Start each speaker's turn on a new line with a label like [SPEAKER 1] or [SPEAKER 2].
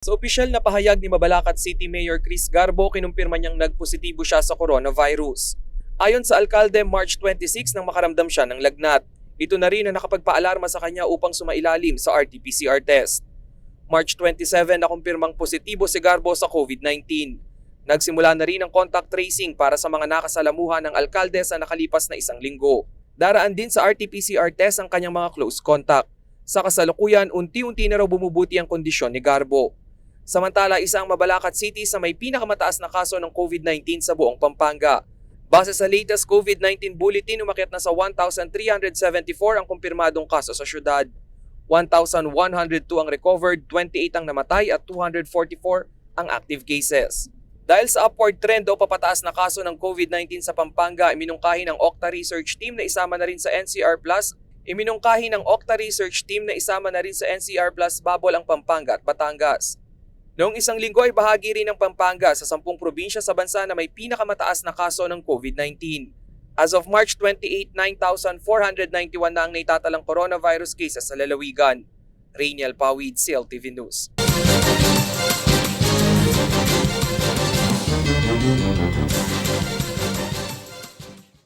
[SPEAKER 1] Sa opisyal na pahayag ni Mabalacat City Mayor Chris Garbo, kinumpirma niyang nagpositibo siya sa coronavirus. Ayon sa alkalde, March 26 nang makaramdam siya ng lagnat. Ito na rin ang nakapagpaalarma sa kanya upang sumailalim sa RT-PCR test. March 27 nakumpirmang positibo si Garbo sa COVID-19. Nagsimula na rin ang contact tracing para sa mga nakasalamuhan ng alkalde sa nakalipas na isang linggo. Daraan din sa RT-PCR test ang kanyang mga close contact. Sa kasalukuyan, unti-unti na raw bumubuti ang kondisyon ni Garbo. Samantala, isang Mabalacat City sa may pinakamataas na kaso ng COVID-19 sa buong Pampanga. Base sa latest COVID-19 bulletin, umakyat na sa 1,374 ang kumpirmadong kaso sa syudad. 1,102 ang recovered, 28 ang namatay at 244 ang active cases. Dahil sa upward trend o papataas na kaso ng COVID-19 sa Pampanga, iminungkahi ng Octa Research Team na isama na rin sa NCR Plus Babol ang Pampanga at Batangas. Noong isang linggo ay bahagi rin ng Pampanga sa 10 probinsya sa bansa na may pinakamataas na kaso ng COVID-19. As of March 28, 9,491 na ang naitatalang coronavirus cases sa lalawigan. Rainiel Pawid, CLTV News.